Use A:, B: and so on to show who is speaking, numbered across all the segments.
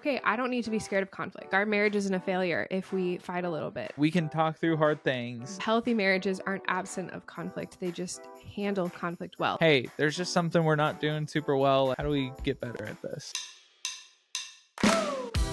A: okay, I don't need to be scared of conflict. Our marriage isn't a failure if we fight a little bit.
B: We can talk through hard things.
A: Healthy marriages aren't absent of conflict. They just handle conflict well.
B: Hey, there's just something we're not doing super well. How do we get better at this?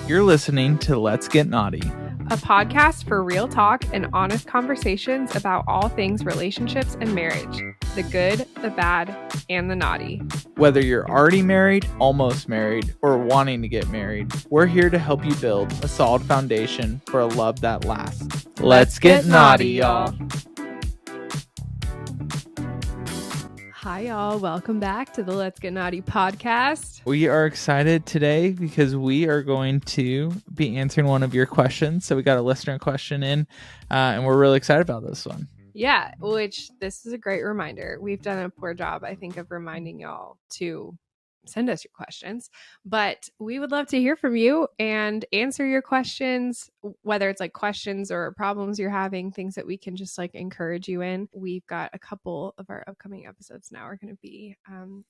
B: You're listening to Let's Get Knotty,
A: a podcast for real talk and honest conversations about all things relationships and marriage. The good, the bad, and the naughty.
B: Whether you're already married, almost married, or wanting to get married, we're here to help you build a solid foundation for a love that lasts. Let's get naughty, y'all.
A: Hi, y'all. Welcome back to the Let's Get Knotty podcast.
B: We are excited today because we are going to be answering one of your questions. So we got a listener question in, and we're really excited about this one.
A: Yeah, which this is a great reminder. We've done a poor job, I think, of reminding y'all to send us your questions, but we would love to hear from you and answer your questions, whether it's like questions or problems you're having, things that we can just like encourage you in. We've got a couple of our upcoming episodes now are going to be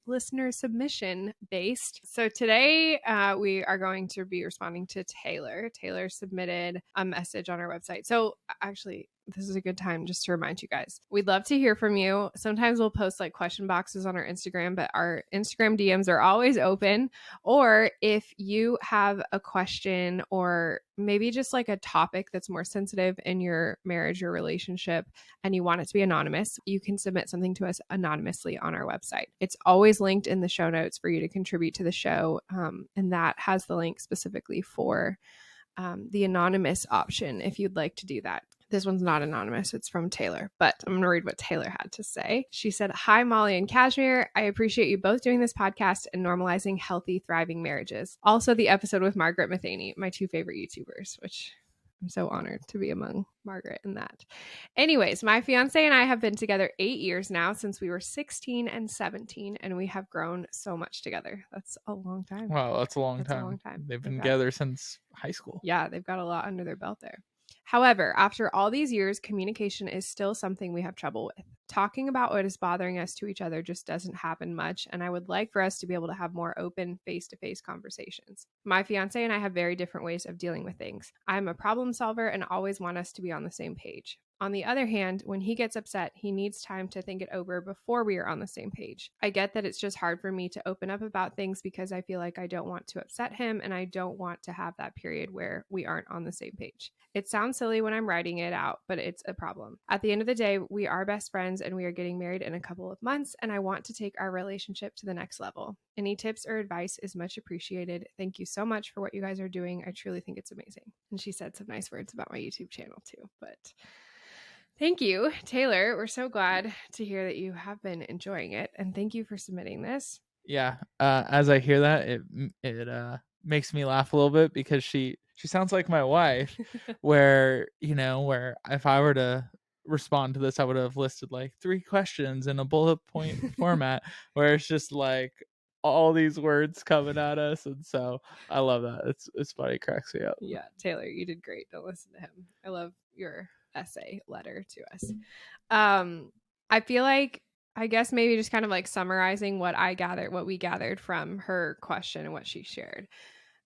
A: listener submission based. So today we are going to be responding to Taylor. Taylor submitted a message on our website. So actually, this is a good time just to remind you guys. We'd love to hear from you. Sometimes we'll post like question boxes on our Instagram, but our Instagram DMs are always open. Or if you have a question or maybe just like a topic that's more sensitive in your marriage or relationship and you want it to be anonymous, you can submit something to us anonymously on our website. It's always linked in the show notes for you to contribute to the show. And that has the link specifically for the anonymous option if you'd like to do that. This one's not anonymous. It's from Taylor, but I'm going to read what Taylor had to say. She said, "Hi, Molly and Cashmere. I appreciate you both doing this podcast and normalizing healthy, thriving marriages. Also, the episode with Margaret Matheny, my two favorite YouTubers," which I'm so honored to be among Margaret in that. Anyways, my fiance and I have been together 8 years now since we were 16 and 17, and we have grown so much together. That's a long time.
B: Wow, that's a long time. They've been together since high school.
A: Yeah, they've got a lot under their belt there. However, after all these years, communication is still something we have trouble with. Talking about what is bothering us to each other just doesn't happen much, and I would like for us to be able to have more open, face-to-face conversations. My fiance and I have very different ways of dealing with things. I'm a problem solver and always want us to be on the same page. On the other hand, when he gets upset, he needs time to think it over before we are on the same page. I get that it's just hard for me to open up about things because I feel like I don't want to upset him and I don't want to have that period where we aren't on the same page. It sounds silly when I'm writing it out, but it's a problem. At the end of the day, we are best friends and we are getting married in a couple of months, and I want to take our relationship to the next level. Any tips or advice is much appreciated. Thank you so much for what you guys are doing. I truly think it's amazing. And she said some nice words about my YouTube channel too, but thank you, Taylor. We're so glad to hear that you have been enjoying it, and thank you for submitting this.
B: Yeah, as I hear that, it makes me laugh a little bit because she sounds like my wife, where if I were to respond to this, I would have listed like 3 questions in a bullet point format, where it's just like all these words coming at us, and so I love that. It's funny, it cracks me up.
A: Yeah, Taylor, you did great. Don't listen to him. I love your essay letter to us. I feel like, I guess maybe just kind of like summarizing what we gathered from her question and what she shared.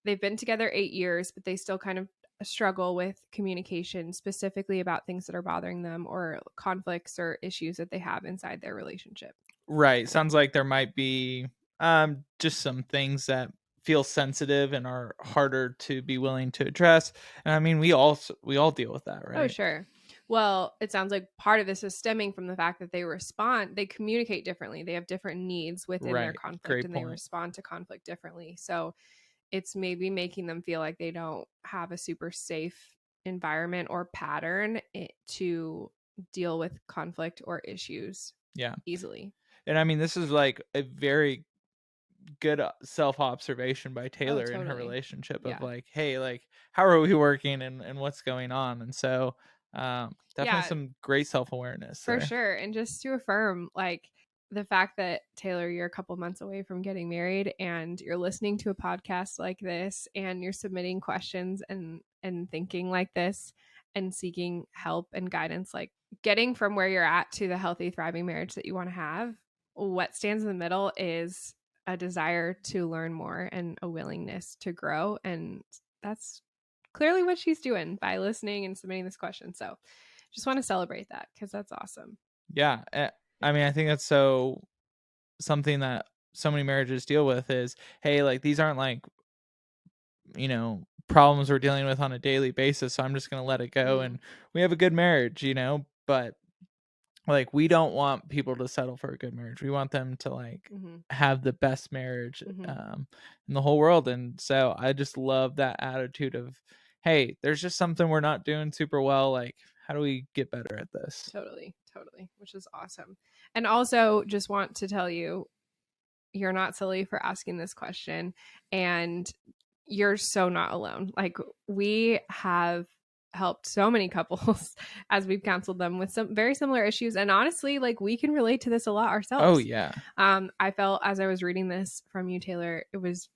A: They've been together 8 years, but they still kind of struggle with communication, specifically about things that are bothering them or conflicts or issues that they have inside their relationship.
B: Right. Sounds like there might be just some things that feel sensitive and are harder to be willing to address. And I mean, we all deal with that, right?
A: Oh, sure. Well, it sounds like part of this is stemming from the fact that they communicate differently. They have different needs within their conflict. Great point. They respond to conflict differently. So it's maybe making them feel like they don't have a super safe environment or pattern to deal with conflict or issues easily.
B: And I mean, this is like a very good self-observation by Taylor in her relationship of like, hey, like, how are we working and what's going on? And so definitely some great self-awareness
A: for sure. And just to affirm, like, the fact that, Taylor, you're a couple months away from getting married and you're listening to a podcast like this and you're submitting questions and thinking like this and seeking help and guidance, like getting from where you're at to the healthy, thriving marriage that you want to have. What stands in the middle is a desire to learn more and a willingness to grow. And that's clearly what she's doing by listening and submitting this question. So just want to celebrate that because that's awesome.
B: Yeah. I mean, I think that's something that so many marriages deal with is, hey, like these aren't like, problems we're dealing with on a daily basis. So I'm just going to let it go. And we have a good marriage, but like we don't want people to settle for a good marriage. We want them to like have the best marriage in the whole world. And so I just love that attitude of, hey, there's just something we're not doing super well. Like, how do we get better at this?
A: Totally, which is awesome. And also just want to tell you, you're not silly for asking this question, and you're so not alone. Like, we have helped so many couples as we've counseled them with some very similar issues, and honestly, like, we can relate to this a lot ourselves.
B: Oh yeah.
A: I felt as I was reading this from you, Taylor, it was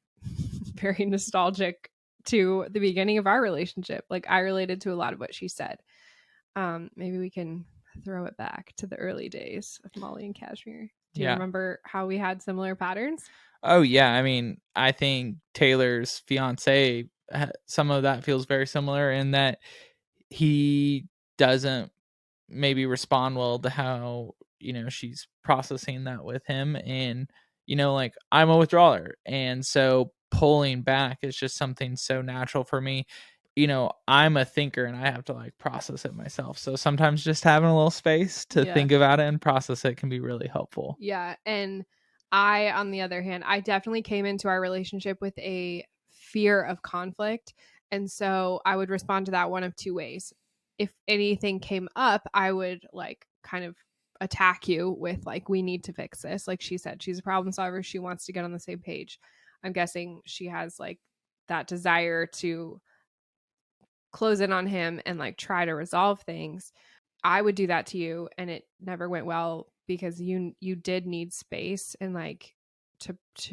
A: very nostalgic to the beginning of our relationship. Like, I related to a lot of what she said. Maybe we can throw it back to the early days of Molly and Cashmere. Do you remember how we had similar patterns?
B: Oh yeah, I mean, I think Taylor's fiance, some of that feels very similar in that he doesn't maybe respond well to how, she's processing that with him. And, like I'm a withdrawer. And so pulling back is just something so natural for me. I'm a thinker and I have to like process it myself. So sometimes just having a little space to think about it and process it can be really helpful.
A: Yeah. And I, on the other hand, I definitely came into our relationship with a fear of conflict. And so I would respond to that one of two ways. If anything came up, I would like kind of attack you with like, we need to fix this. Like she said, she's a problem solver. She wants to get on the same page. I'm guessing she has like that desire to close in on him and like try to resolve things. I would do that to you, and it never went well because you did need space and like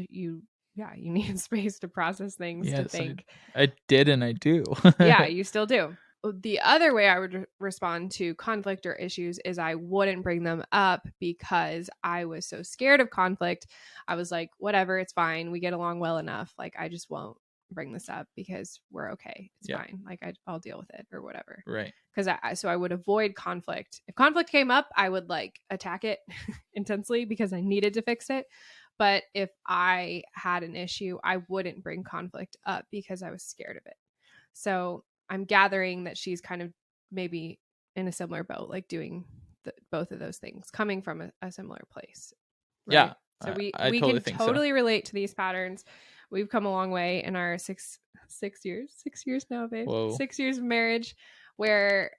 A: you need space to process things, to think.
B: I did and I do.
A: Yeah, you still do. The other way I would respond to conflict or issues is I wouldn't bring them up because I was so scared of conflict. I was like, whatever, it's fine. We get along well enough. Like, I just won't bring this up because we're okay. It's fine. Like, I'll deal with it or whatever.
B: Right.
A: Because so I would avoid conflict. If conflict came up, I would like attack it intensely because I needed to fix it. But if I had an issue, I wouldn't bring conflict up because I was scared of it. So I'm gathering that she's kind of maybe in a similar boat, like doing both of those things, coming from a similar place. Right?
B: Yeah.
A: So we
B: totally
A: can totally relate to these patterns. We've come a long way in our 6 years now, babe.
B: Whoa.
A: 6 years of marriage, where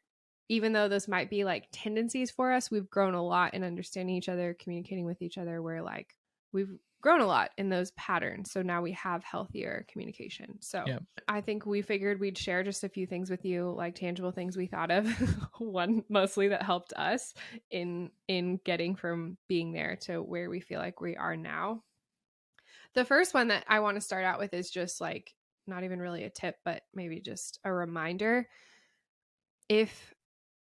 A: even though those might be like tendencies for us, we've grown a lot in understanding each other, communicating with each other. Where like we've grown a lot in those patterns. So now we have healthier communication. So I think we figured we'd share just a few things with you, like tangible things we thought of. One mostly that helped us in getting from being there to where we feel like we are now. The first one that I want to start out with is just like not even really a tip, but maybe just a reminder. If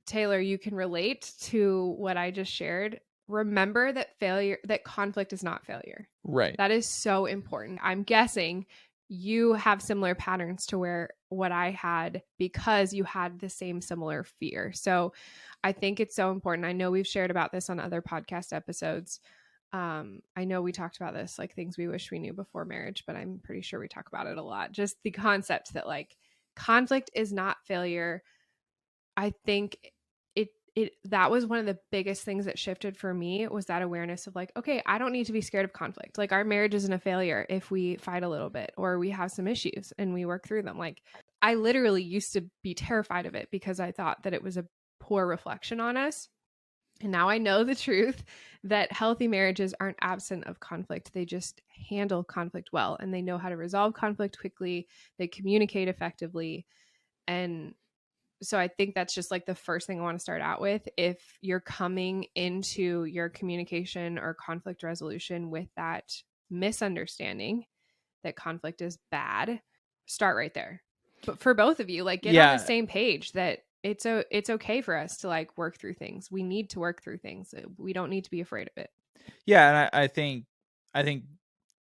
A: Taylor, you can relate to what I just shared, remember that conflict is not failure.
B: Right.
A: That is so important. I'm guessing you have similar patterns to where what I had because you had the same similar fear. So I think it's so important. I know we've shared about this on other podcast episodes. I know we talked about this, like things we wish we knew before marriage, but I'm pretty sure we talk about it a lot. Just the concept that like conflict is not failure. I think that was one of the biggest things that shifted for me, was that awareness of like, okay, I don't need to be scared of conflict. Like, our marriage isn't a failure if we fight a little bit or we have some issues and we work through them. Like, I literally used to be terrified of it because I thought that it was a poor reflection on us. And now I know the truth that healthy marriages aren't absent of conflict. They just handle conflict well, and they know how to resolve conflict quickly. They communicate effectively. And so I think that's just like the first thing I want to start out with. If you're coming into your communication or conflict resolution with that misunderstanding that conflict is bad, start right there. But for both of you, like, get on the same page that it's okay for us to like work through things. We need to work through things. We don't need to be afraid of it.
B: Yeah, and I think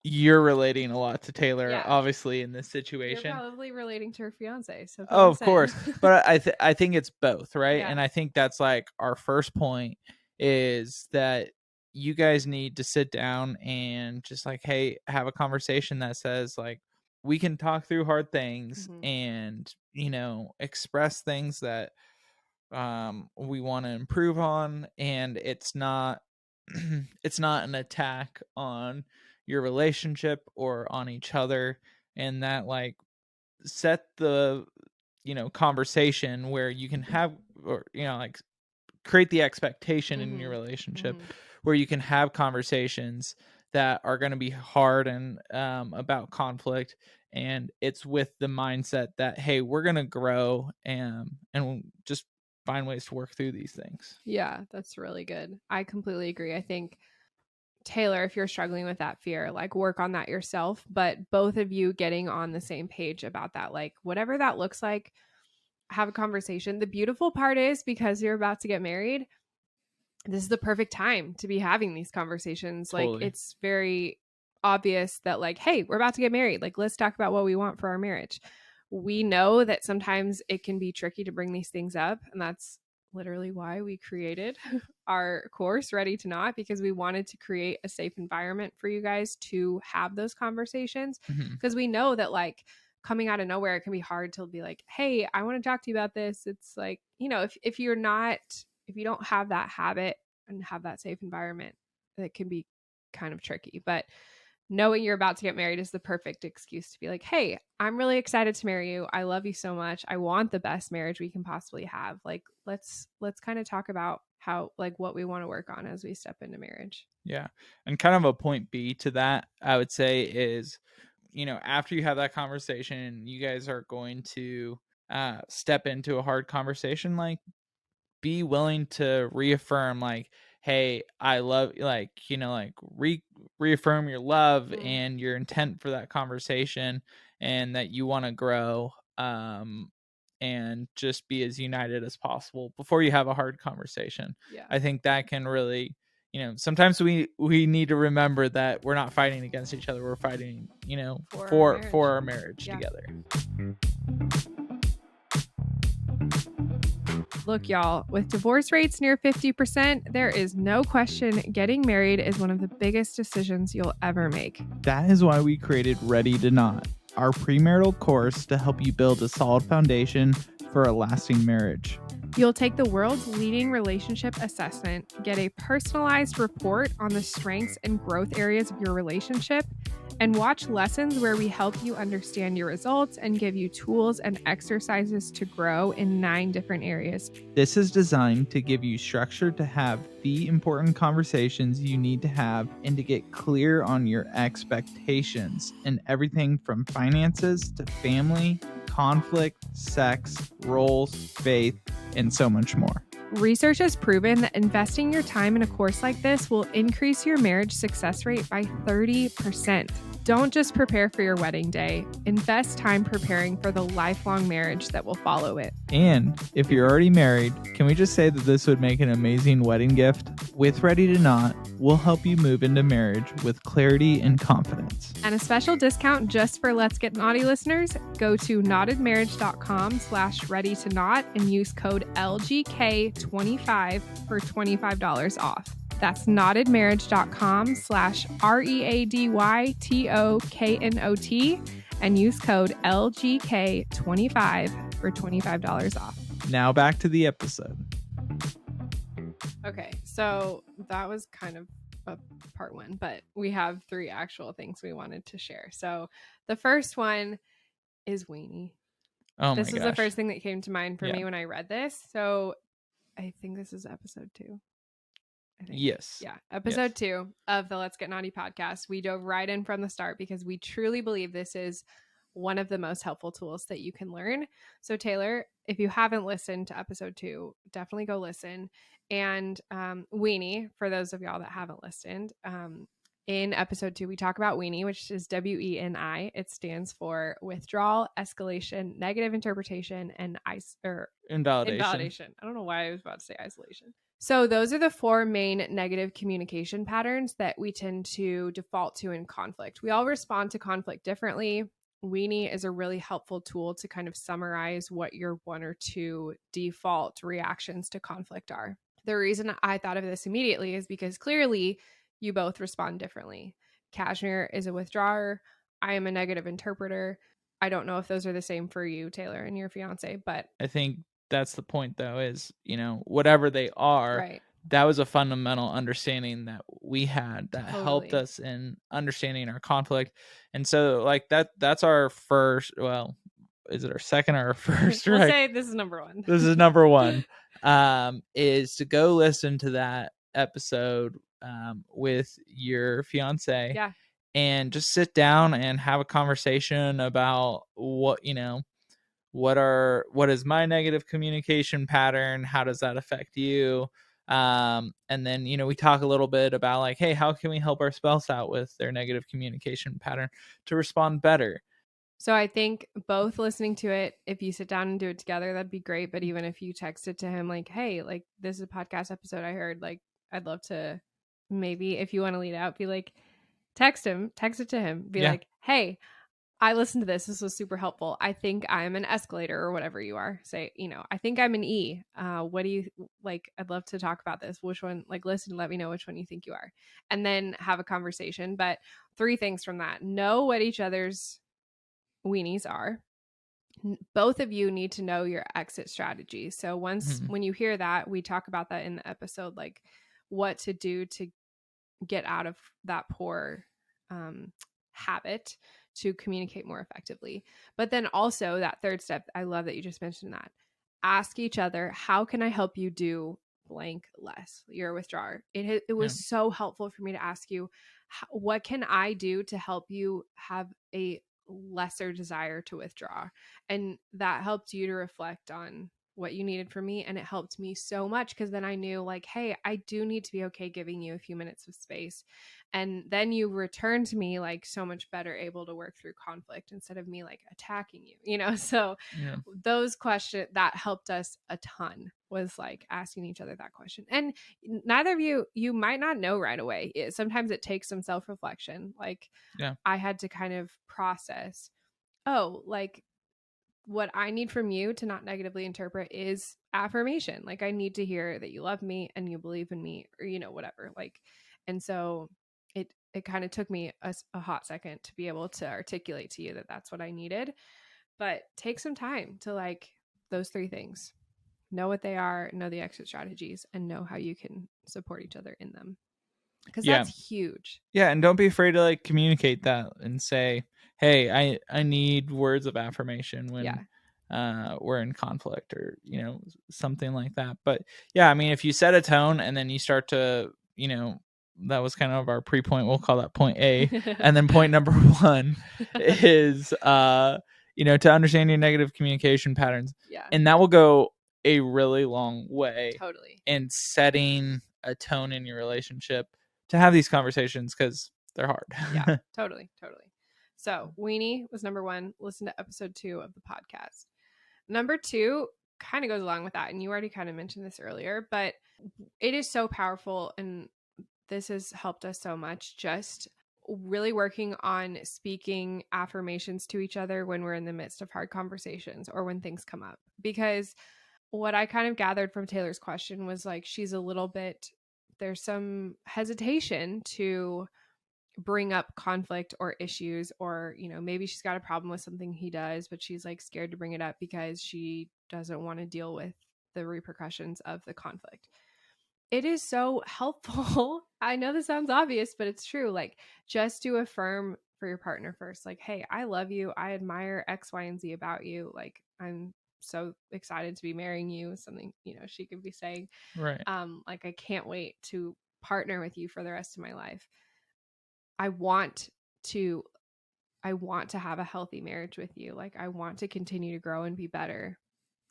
B: you're relating a lot to Taylor,
A: Yeah.
B: obviously, in this
A: You're
B: situation.
A: probably relating to her fiance, so fill
B: Oh,
A: us
B: of course.
A: in.
B: But I think it's both, right? And I
A: Yes.
B: think that's like our first point is that you guys need to sit down and just like, hey, have a conversation that says like we can talk through hard things
A: Mhm.
B: and, express things that we want to improve on, and it's not it's not an attack on your relationship or on each other, and that like set the conversation where you can have, or like create the expectation in your
A: Mhm.
B: relationship
A: Mhm.
B: where you can have conversations that are going to be hard and about conflict, and it's with the mindset that hey, we're going to grow and just find ways to work through these things.
A: Yeah, that's really good. I completely agree. I think Taylor, if you're struggling with that fear, like work on that yourself, but both of you getting on the same page about that, like whatever that looks like, have a conversation. The beautiful part is because you're about to get married, this is the perfect time to be having these conversations. Like
B: Totally.
A: it's very obvious that like, hey, we're about to get married. Like let's talk about what we want for our marriage. We know that sometimes it can be tricky to bring these things up, and that's literally why we created our course Ready to Not, because we wanted to create a safe environment for you guys to have those conversations,
B: Mhm.
A: because we know that like coming out of nowhere it can be hard to be like, hey, I want to talk to you about this. It's like, if you're not, if you don't have that habit and have that safe environment, it can be kind of tricky. But knowing you're about to get married is the perfect excuse to be like, hey, I'm really excited to marry you. I love you so much. I want the best marriage we can possibly have. Like let's kind of talk about how, like, what we want to work on as we step into marriage.
B: Yeah. And kind of a point B to that, I would say, is, after you have that conversation, you guys are going to step into a hard conversation. Like, be willing to reaffirm, like, hey, I love, like, reaffirm your love and your intent for that conversation, and that you want to grow, and just be as united as possible before you have a hard conversation.
A: Yeah.
B: I think that can really, sometimes we need to remember that we're not fighting against each other, we're fighting, for our marriage
A: Yeah.
B: together.
A: Look, y'all, with divorce rates near 50%, there is no question getting married is one of the biggest decisions you'll ever make.
B: That is why we created Ready to Not, our premarital course to help you build a solid foundation for a lasting marriage.
A: You'll take the world's leading relationship assessment, get a personalized report on the strengths and growth areas of your relationship, and watch lessons where we help you understand your results and give you tools and exercises to grow in 9 different areas.
B: This is designed to give you structure to have the important conversations you need to have and to get clear on your expectations in everything from finances to family, conflict, sex, roles, faith, and so much more.
A: Research has proven that investing your time in a course like this will increase your marriage success rate by 30%. Don't just prepare for your wedding day. Invest time preparing for the lifelong marriage that will follow it.
B: And if you're already married, can we just say that this would make an amazing wedding gift? With Ready to Not, we'll help you move into marriage with clarity and confidence.
A: And a special discount just for Let's Get Knotty listeners, go to knottedmarriage.com/ready-to-knot and use code LGK25 for $25 off. That's knottedmarriage.com/READYTOKNOT and use code LGK25 for $25 off.
B: Now back to the episode.
A: Okay, so that was kind of a part 1, but we have 3 actual things we wanted to share. So the first one is weenie.
B: Oh
A: This
B: my
A: was
B: gosh.
A: the first thing that came to mind for
B: Yeah.
A: me when I read this. So I think this is episode 2. I think.
B: Yes.
A: Yeah. Episode 2 of the Let's Get Knotty podcast. We dove right in from the start because we truly believe this is one of the most helpful tools that you can learn. So Taylor, if you haven't listened to episode 2, definitely go listen. And weenie, for those of y'all that haven't listened, in episode 2, we talk about weenie, which is WENI. It stands for withdrawal, escalation, negative interpretation, and invalidation. I don't know why I was about to say isolation. So those are the 4 main negative communication patterns that we tend to default to in conflict. We all respond to conflict differently. Weenie is a really helpful tool to kind of summarize what your 1 or 2 default reactions to conflict are. The reason I thought of this immediately is because clearly you both respond differently. Cashmere is a withdrawer. I am a negative interpreter. I don't know if those are the same for you, Taylor, and your fiance, but
B: I think that's the point, though, is, whatever they are,
A: right.
B: that was a fundamental understanding that we had that helped
A: Totally.
B: us in understanding our conflict. And so, like, that's our first, well, is it our second or our first?
A: We'll
B: Right.
A: say this is number 1.
B: This is number 1, is to go listen to that episode with your fiance.
A: Yeah.
B: And just sit down and have a conversation about what is my negative communication pattern, how does that affect you, and then we talk a little bit about like, hey, how can we help our spouse out with their negative communication pattern to respond better.
A: So I think both listening to it, if you sit down and do it together, that'd be great. But even if you text it to him like, hey, like this is a podcast episode I heard, like I'd love to, maybe if you want to lead out, be like, text it to him, be like, hey, I listened to this. This was super helpful. I think I'm an escalator or whatever you are. Say, I think I'm an E. What do you like? I'd love to talk about this. Which one? Like, listen, let me know which one you think you are, and then have a conversation. But 3 things from that: know what each other's weenies are. Both of you need to know your exit strategy. So when you hear that, we talk about that in the episode, like what to do to get out of that poor habit to communicate more effectively. But then also that 3rd step, I love that you just mentioned that. Ask each other, how can I help you do blank less? You're a withdrawer. It was so helpful for me to ask you, what can I do to help you have a lesser desire to withdraw? And that helped you to reflect on what you needed from me. And it helped me so much because then I knew like, hey, I do need to be okay giving you a few minutes of space. And then you return to me like so much better able to work through conflict instead of me like attacking you. So those questions that helped us a ton, was like asking each other that question. And neither of you might not know right away. Sometimes it takes some self-reflection. Like I had to kind of process, oh, like what I need from you to not negatively interpret is affirmation. Like I need to hear that you love me and you believe in me, or whatever. Like, and so it kind of took me a hot second to be able to articulate to you that that's what I needed. But take some time to like those 3 things: know what they are, know the exit strategies, and know how you can support each other in them, because that's huge.
B: And don't be afraid to like communicate that and say, hey, I need words of affirmation when we're in conflict, or something like that. But I mean, if you set a tone and then you start to that was kind of our pre-point, we'll call that point A. And then point number 1 is to understand your negative communication patterns, and that will go a really long way in setting a tone in your relationship to have these conversations, because they're hard.
A: Totally. So weenie was number 1. Listen to episode 2 of the podcast. Number 2 kind of goes along with that, and you already kind of mentioned this earlier, but it is so powerful, and this has helped us so much, just really working on speaking affirmations to each other when we're in the midst of hard conversations or when things come up. Because what I kind of gathered from Taylor's question was like, there's some hesitation to bring up conflict or issues, or maybe she's got a problem with something he does, but she's like scared to bring it up because she doesn't want to deal with the repercussions of the conflict. It is so helpful. I know this sounds obvious, but it's true. Like, just to affirm for your partner first, like, hey, I love you, I admire X, Y, and Z about you, like I'm so excited to be marrying you, something she could be saying,
B: right?
A: Like, I can't wait to partner with you for the rest of my life. I want to have a healthy marriage with you. Like, I want to continue to grow and be better.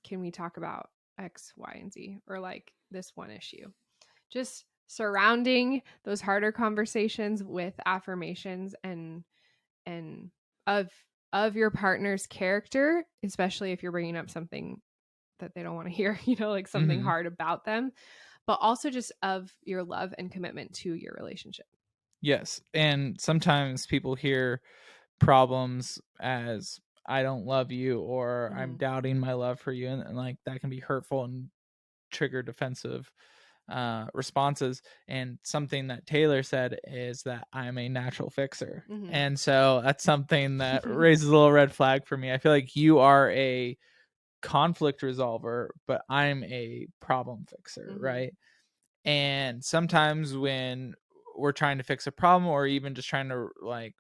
A: Can we talk about X, Y, and Z, or like this one issue? Just surrounding those harder conversations with affirmations and of your partner's character, especially if you're bringing up something that they don't want to hear, like something hard about them. but also just of your love and commitment to your relationship.
B: Yes. And sometimes people hear problems as I don't love you, or I'm doubting my love for you. And like that can be hurtful and trigger defensive responses. And something that Taylor said is that I'm a natural fixer. And so that's something that raises a little red flag for me. I feel like you are a conflict resolver, but I'm a problem fixer, right? And sometimes when we're trying to fix a problem, or even just trying to like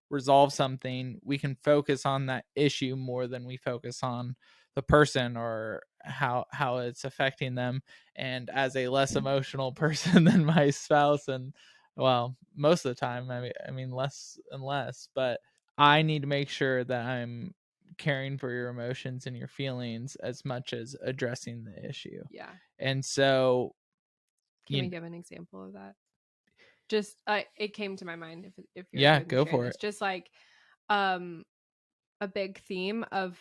B: resolve something, we can focus on that issue more than we focus on the person or how it's affecting them. And as a less emotional person than my spouse, and well, most of the time, I mean less and less, but I need to make sure that I'm caring for your emotions and your feelings as much as addressing the issue.
A: Yeah.
B: And so
A: can we give an example of that? Just it came to my mind if you're
B: yeah, go for
A: this.
B: it.
A: Just like a big theme of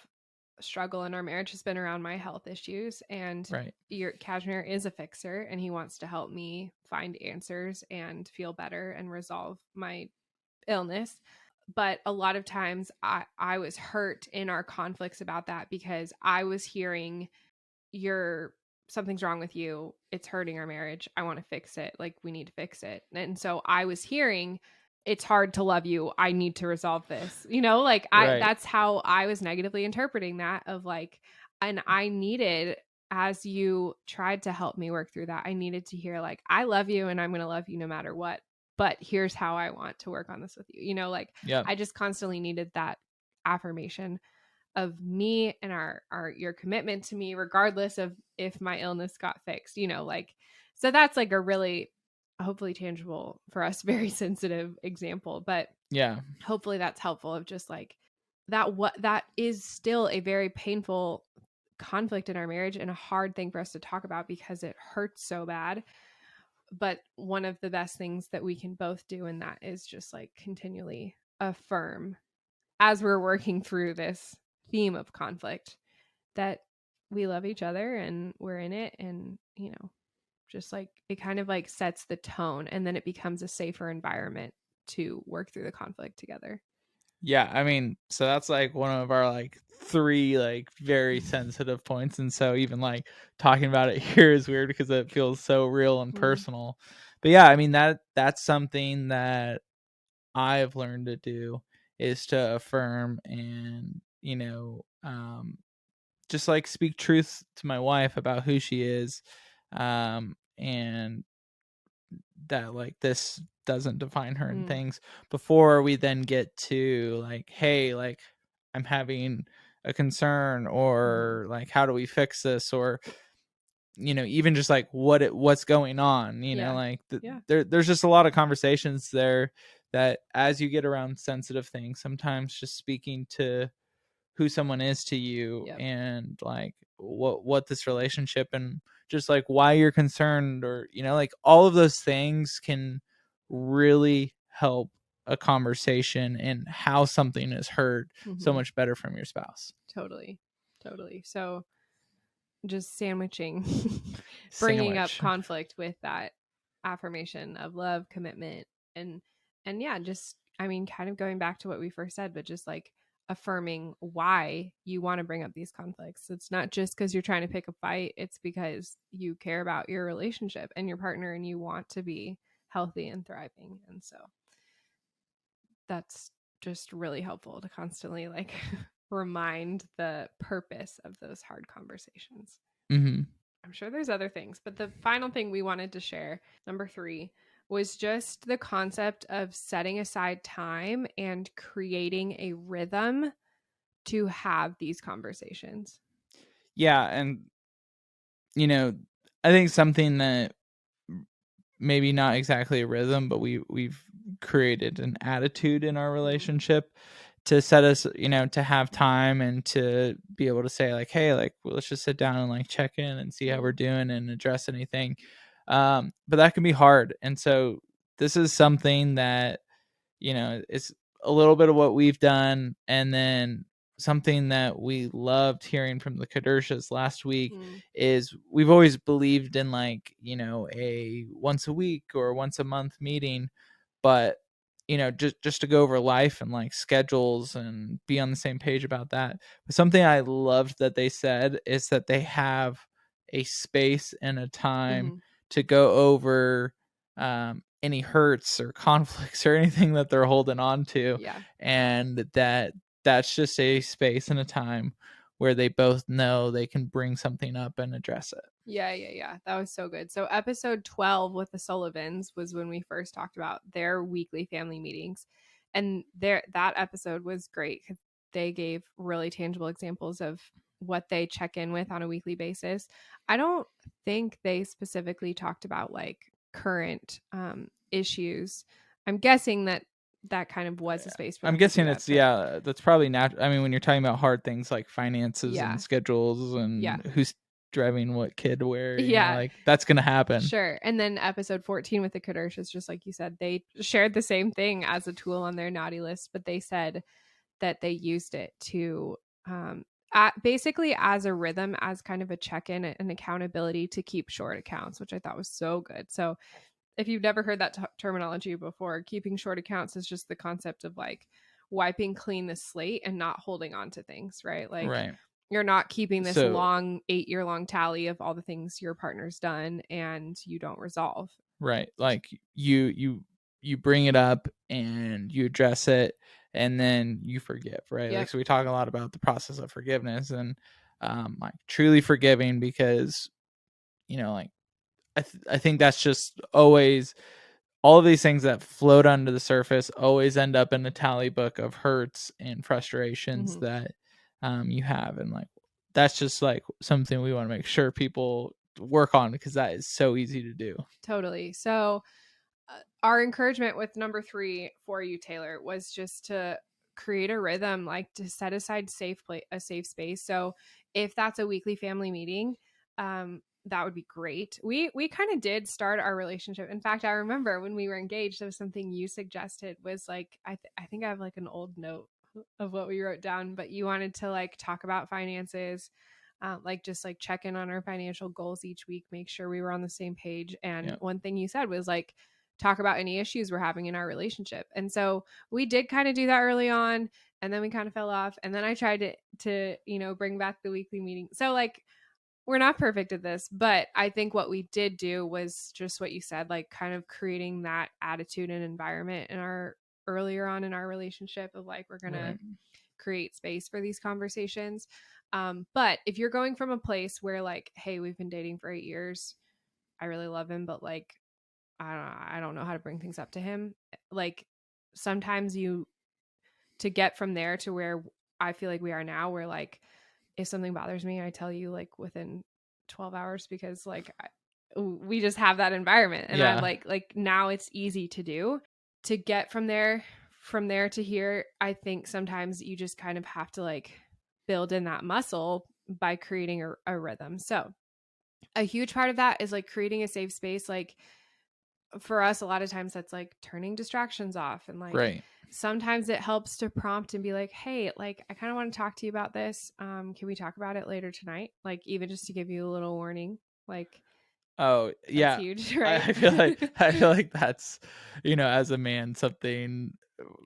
A: struggle in our marriage has been around my health issues, and
B: Right.
A: your Cashmere is a fixer and he wants to help me find answers and feel better and resolve my illness. But a lot of times I was hurt in our conflicts about that because I was hearing something's wrong with you. It's hurting our marriage. I want to fix it. Like, we need to fix it. And so I was hearing, it's hard to love you. I need to resolve this. Like that's how I was negatively interpreting that, of like, and I needed, as you tried to help me work through that, I needed to hear like, I love you and I'm going to love you no matter what. But here's how I want to work on this with you. Like,
B: yeah.
A: I just constantly needed that affirmation of me and your commitment to me, regardless of if my illness got fixed, like, so that's like a really, hopefully tangible for us, very sensitive example, but
B: yeah,
A: hopefully that's helpful, of just like that is still a very painful conflict in our marriage and a hard thing for us to talk about because it hurts so bad. But one of the best things that we can both do in that is just like continually affirm, as we're working through this theme of conflict, that we love each other and we're in it, and just like it kind of like sets the tone, and then it becomes a safer environment to work through the conflict together.
B: Yeah, I mean, so that's like one of our like 3 like very sensitive points, and so even like talking about it here is weird because it feels so real and personal. But yeah, I mean that's something that I've learned to do, is to affirm and just like speak truth to my wife about who she is, and that like this doesn't define her and things, before we then get to like, hey, like I'm having a concern, or like how do we fix this, or even just like what's going on, like there's just a lot of conversations there that as you get around sensitive things, sometimes just speaking to who someone is to you, and like what this relationship, and just like why you're concerned, or like all of those things can really help a conversation and how something is heard so much better from your spouse.
A: Totally. So just sandwiching bringing up conflict with that affirmation of love, commitment, and yeah, just, I mean, kind of going back to what we first said, but just like affirming why you want to bring up these conflicts. It's not just because you're trying to pick a fight, it's because you care about your relationship and your partner and you want to be healthy and thriving. And so that's just really helpful to constantly like remind the purpose of those hard conversations. I'm sure there's other things, but the final thing we wanted to share, number 3, was just the concept of setting aside time and creating a rhythm to have these conversations.
B: Yeah, and I think something that maybe not exactly a rhythm, but we've created an attitude in our relationship to set us, to have time and to be able to say like, hey, like, well, let's just sit down and like check in and see how we're doing and address anything. But that can be hard. And so this is something that, it's a little bit of what we've done. And then something that we loved hearing from the Kadershas last week is we've always believed in like, a once a week or once a month meeting, but just to go over life and like schedules and be on the same page about that. But something I loved that they said is that they have a space and a time to go over any hurts or conflicts or anything that they're holding on to.
A: Yeah.
B: And that's just a space and a time where they both know they can bring something up and address it.
A: Yeah. That was so good. So episode 12 with the Sullivans was when we first talked about their weekly family meetings. And that episode was great because they gave really tangible examples of what they check in with on a weekly basis. I don't think they specifically talked about like current issues. I'm guessing that kind of was a space for them.
B: I'm guessing it's that's probably natural. I mean, when you're talking about hard things like finances and schedules and who's driving what kid where, like that's gonna happen.
A: Sure. And then episode 14 with the Kadershas, just like you said, they shared the same thing as a tool on their naughty list, but they said that they used it to basically as a rhythm, as kind of a check-in and accountability to keep short accounts, which I thought was so good. So if you've never heard that terminology before, keeping short accounts is just the concept of like wiping clean the slate and not holding on to things, right? Like you're not keeping this long 8-year-long tally of all the things your partner's done and you don't resolve.
B: Right. Like you bring it up and you address it and then you forgive, right? Like, so we talk a lot about the process of forgiveness and like truly forgiving because, like I think that's just always all of these things that float under the surface always end up in a tally book of hurts and frustrations that you have. And like, that's just like something we want to make sure people work on because that is so easy to do.
A: Totally. So our encouragement with number 3 for you, Taylor, was just to create a rhythm, like to set aside a safe space. So if that's a weekly family meeting, that would be great. We kind of did start our relationship. In fact, I remember when we were engaged, there was something you suggested was like, I think I have like an old note of what we wrote down, but you wanted to like talk about finances, like just like check in on our financial goals each week, make sure we were on the same page. And one thing you said was like, talk about any issues we're having in our relationship. And so we did kind of do that early on, and then we kind of fell off. And then I tried to bring back the weekly meeting. So like, we're not perfect at this, but I think what we did do was just what you said, like kind of creating that attitude and environment earlier on in our relationship of like, we're going to create space for these conversations. But if you're going from a place where like, hey, we've been dating for 8 years, I really love him, but like, I don't know how to bring things up to him. Like sometimes to get from there to where I feel like we are now, where like, if something bothers me, I tell you like within 12 hours because like we just have that environment. And I'm like now it's easy to do. To get from there to here, I think sometimes you just kind of have to like build in that muscle by creating a rhythm. So a huge part of that is like creating a safe space. Like for us, a lot of times that's like turning distractions off and like sometimes it helps to prompt and be like, hey, like I kind of want to talk to you about this. Can we talk about it later tonight? Like even just to give you a little warning. Like,
B: oh yeah,
A: that's huge, right?
B: I feel like that's, as a man, something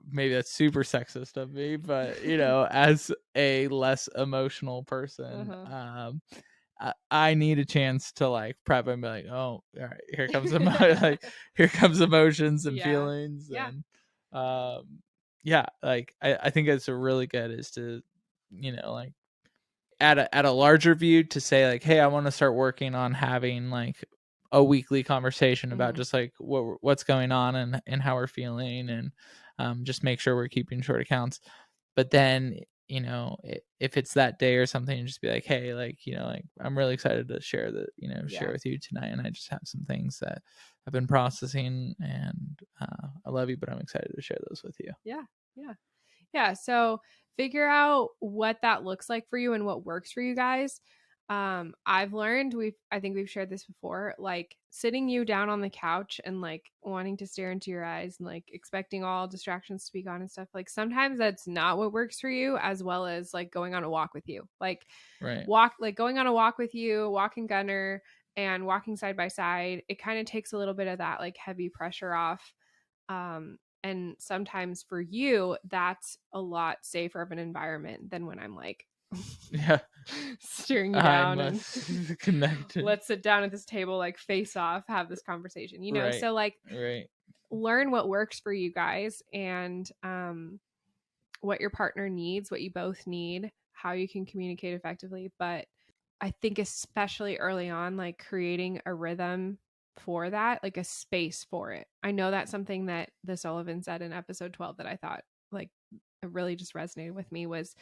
B: maybe that's super sexist of me, but as a less emotional person, I need a chance to like prep and be like, oh, all right, here comes here comes emotions and feelings. And like I think it's a really good is to, like at a larger view to say like, hey, I want to start working on having like a weekly conversation about just like what's going on and how we're feeling and just make sure we're keeping short accounts. But then, if it's that day or something, just be like, hey, like, like I'm really excited to share share with you tonight. And I just have some things that I've been processing and I love you, but I'm excited to share those with you.
A: Yeah. So figure out what that looks like for you and what works for you guys. I've learned I think we've shared this before, like sitting you down on the couch and like wanting to stare into your eyes and like expecting all distractions to be gone and stuff. Like sometimes that's not what works for you, as well as like going on a walk with you. Like
B: Right.
A: going on a walk with you, walking Gunner and walking side by side. It kind of takes a little bit of that like heavy pressure off. And sometimes for you, that's a lot safer of an environment than when I'm like
B: Yeah.
A: staring you
B: I
A: down and
B: must connect.
A: let's sit down at this table, like face off, have this conversation, you know?
B: Right.
A: So like
B: Right.
A: learn what works for you guys and what your partner needs, what you both need, how you can communicate effectively. But I think especially early on, like creating a rhythm for that, like a space for it. I know that's something that the Sullivan said in episode 12 that I thought like it really just resonated with me was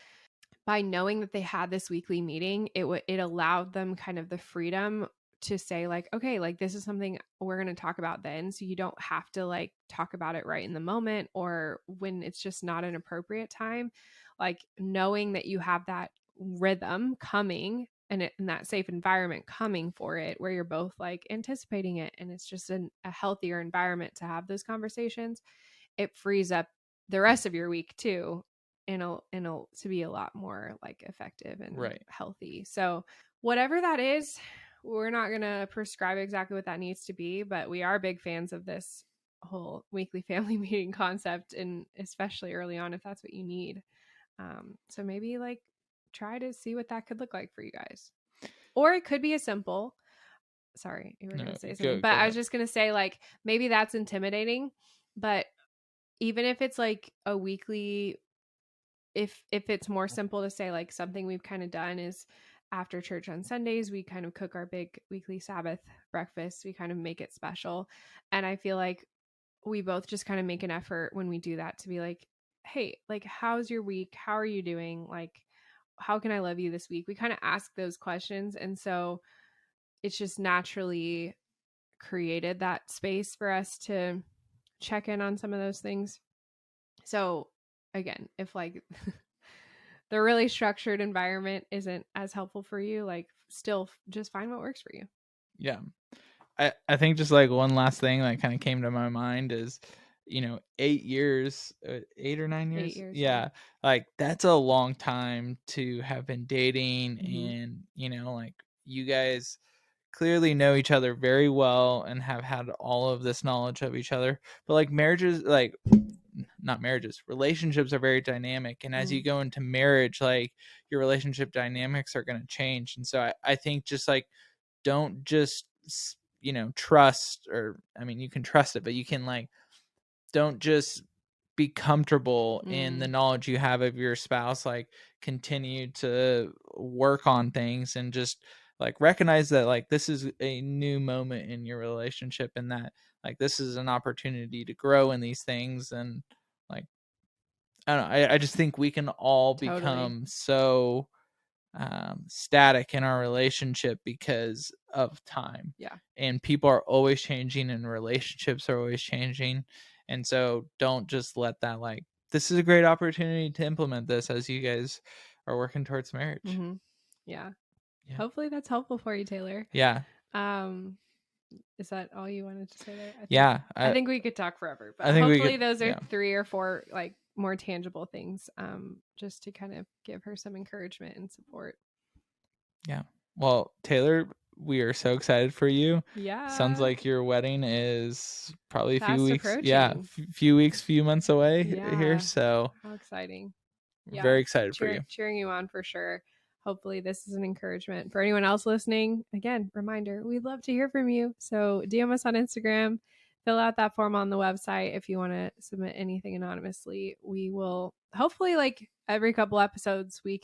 A: by knowing that they had this weekly meeting, it allowed them kind of the freedom to say like, okay, like this is something we're going to talk about then. So you don't have to like talk about it right in the moment or when it's just not an appropriate time. Like knowing that you have that rhythm coming and in that safe environment coming for it where you're both like anticipating it and it's just a healthier environment to have those conversations, it frees up the rest of your week too to be a lot more like effective and
B: Right.
A: healthy. So whatever that is, we're not going to prescribe exactly what that needs to be, but we are big fans of this whole weekly family meeting concept, and especially early on if that's what you need. So maybe like try to see what that could look like for you guys. Or it could be as simple. Sorry, you were
B: No,
A: going to say something, but
B: go
A: I was
B: ahead.
A: just going to say like maybe that's intimidating, but even if it's like a weekly, if it's more simple to say like something we've kind of done is after church on Sundays, we kind of cook our big weekly Sabbath breakfast. We kind of make it special. And I feel like we both just kind of make an effort when we do that to be like, hey, like, how's your week? How are you doing? Like, how can I love you this week? We kind of ask those questions. And so it's just naturally created that space for us to check in on some of those things. So again, if like the really structured environment isn't as helpful for you, like still just find what works for you.
B: Yeah. I think just like one last thing that kind of came to my mind is, 8 years, 8 or 9 years.
A: 8 years.
B: Yeah. Like that's a long time to have been dating.
A: Mhm.
B: And, like you guys clearly know each other very well and have had all of this knowledge of each other. But like marriages, like not marriages, relationships are very dynamic. And as you go into marriage, like your relationship dynamics are going to change. And so I think just like, don't just, trust, or, I mean, you can trust it, but you can like, don't just be comfortable in the knowledge you have of your spouse. Like continue to work on things and just like recognize that like this is a new moment in your relationship and that like this is an opportunity to grow in these things. And like I don't know, I just think we can all
A: Totally.
B: become so static in our relationship because of time.
A: Yeah.
B: And people are always changing and relationships are always changing. And so don't just let that like, this is a great opportunity to implement this as you guys are working towards marriage.
A: Mm-hmm. Yeah.
B: Yeah.
A: Hopefully that's helpful for you, Taylor.
B: Yeah.
A: Is that all you wanted to say there?
B: Yeah.
A: I think we could talk forever, but
B: I think we
A: hopefully
B: could,
A: those are
B: yeah.
A: 3 or 4 like more tangible things, just to kind of give her some encouragement and support.
B: Yeah. Well, Taylor, we are so excited for you.
A: Yeah.
B: Sounds like your wedding is probably a few
A: Fast
B: weeks. Yeah.
A: approaching.
B: Few weeks, few months away here.
A: Yeah.
B: So
A: How exciting.
B: we're
A: Yeah.
B: very excited for you.
A: Cheering you on for sure. Hopefully this is an encouragement for anyone else listening. Again, reminder, we'd love to hear from you. So DM us on Instagram, fill out that form on the website if you want to submit anything anonymously. We will hopefully like every couple episodes we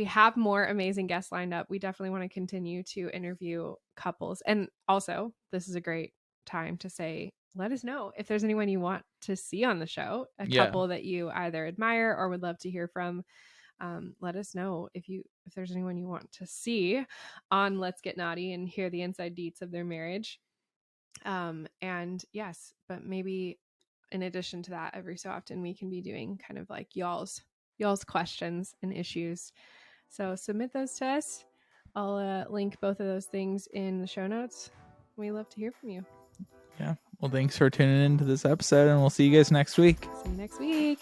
A: have more amazing guests lined up. We definitely want to continue to interview couples. And also, this is a great time to say, let us know if there's anyone you want to see on the show, a couple that you either admire or would love to hear from. Let us know if there's anyone you want to see on Let's Get Knotty and hear the inside deets of their marriage. And yes, but maybe in addition to that, every so often we can be doing kind of like y'all's questions and issues. So submit those to us. I'll link both of those things in the show notes. We love to hear from you.
B: Yeah. Well, thanks for tuning into this episode, and we'll see you guys next week.
A: See you next week.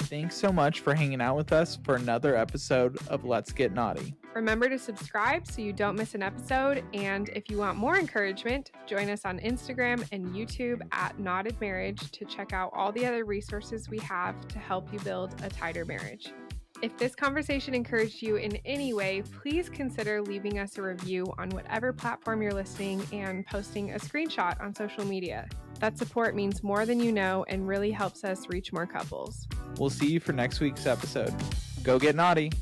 B: Thanks so much for hanging out with us for another episode of Let's Get Knotty.
A: Remember to subscribe so you don't miss an episode. And if you want more encouragement, join us on Instagram and YouTube at Knotted Marriage to check out all the other resources we have to help you build a tighter marriage. If this conversation encouraged you in any way, please consider leaving us a review on whatever platform you're listening and posting a screenshot on social media. That support means more than you know and really helps us reach more couples.
B: We'll see you for next week's episode. Go get knotty.